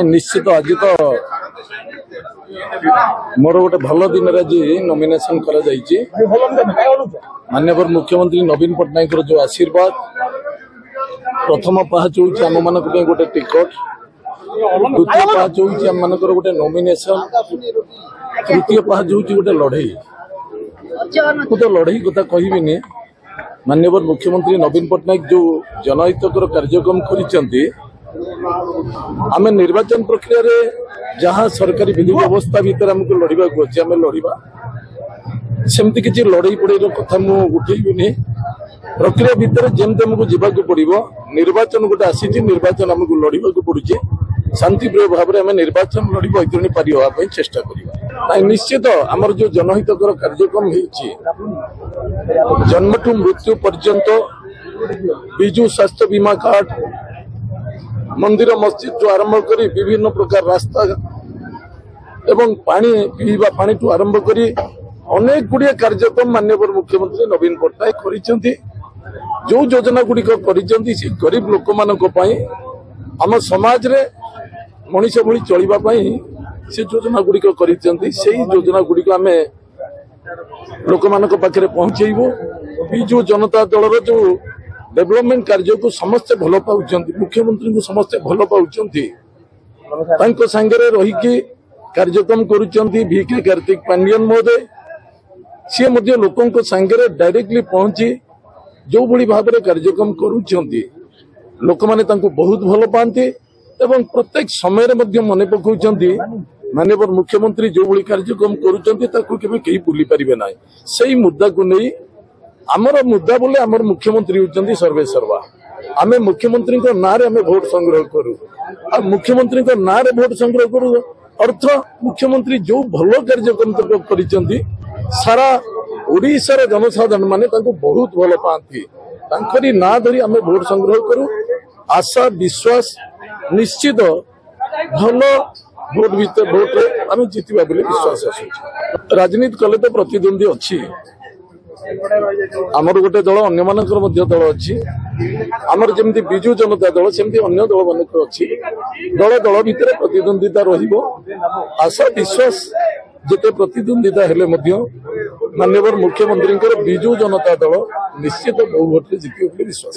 निश्चित आज तो मोर गोटे भल दिन आज नॉमिनेशन करा माननीय मुख्यमंत्री नवीन पट्टनायक जो आशीर्वाद प्रथम पाहच आम मान गोटे टिकट द्वितीय पाहच आम मान गोटे नॉमिनेशन तृतीय पाहच गोटे लड़ई तो लड़ई कथा कहबिनी माननीय मुख्यमंत्री नवीन पट्टनायक जो जनहितकर कार्यक्रम करिसेंती आम निर्वाचन प्रक्रिया रे जहाँ सरकारी विधि व्यवस्था भीतर आमको लड़वा अच्छे आम लड़वा सेमती किसी लड़ई पड़े कथा मुठेबी प्रक्रिया भितर जमी आमको जावाक पड़ो निर्वाचन गोटे आसी निर्वाचन आमको लड़वा पड़ुचे शांतिप्रिय भाव में आम निर्वाचन लड़ बैतरणी पारी हाँपाई चेष्टा करवा निश्चित आमर जो जनहितकर कार्यक्रम जन्म ठू मृत्यु पर्यंत विजु स्वास्थ्य बीमा कार्ड मंदिर मस्जिद जो आरंभ करी विभिन्न प्रकार रास्ता एवं पानी पीवा पानी ठू आरंभ करी अनेक गुड़िया कार्यक्रम माननीय मुख्यमंत्री नवीन पट्टनायक करिसेंती जो योजना गुड़िक करिसेंती से गरीब लोक मानक पई आम समाज रे मनीष भली चलिबा पई से योजना गुड़िक करिसेंती सेही योजना गुड़िक आमे लोक मानक पाखरे पहुंचेइबो बिजु जनता दलर जो डेवलपमेंट कार्य को समस्ते भल पाँच मुख्यमंत्री को समस्ते भल पाँच सांगे रहीकि कार्यक्रम करुँच VK कार्तिक पांडियन महोदय सी लोकों सांगे डायरेक्टली पहुंची जो भली भाव में कार्यक्रम करुँच लोक मैंने बहुत भल पाती एवं प्रत्येक समय मन पकाउं माननीय मुख्यमंत्री जो भली कार्यक्रम करुँच कहीं भूली पारे ना से मुद्दा को नहीं आमर मुद्दा बोले आमर मुख्यमंत्री होती सर्वेसर्वा आम मुख्यमंत्री ना रे भोट संग्रह करूँ मुख्यमंत्री ना रे भोट संग्रह करूँ अर्थ मुख्यमंत्री जो भल कार्यक्रम करिसेंती सारा ओडिशार जनसाधारण माने बहुत भल पाती ना धरी आम भोट संग्रह करूँ आशा विश्वास निश्चित भल भोट भीतर भोट आम जितवा बोले विश्वास आस राजनीति कले तो प्रतिद्वंदी अच्छी आमर गोटे दल अन्य दल अच्छी आमर जमी विजु जनता दल सेमती अन्य दल मान अच्छी दल दल भितर प्रतिद्वंदिता रहिबो आशा विश्वास जिते प्रतिद्वंदिता हेले माननीय मुख्यमंत्री विजु जनता दल निश्चित बहुभोट जितिबो बोली विश्वास